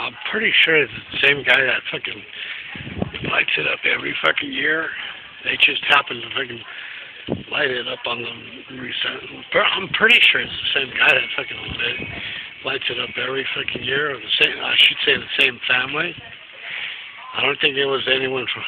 I'm pretty sure it's the same guy that fucking lights it up every fucking year. They just happen to fucking light it up on the recent. I'm pretty sure it's the same guy that fucking lights it up every fucking year, or the same. I should say the same family. I don't think it was anyone from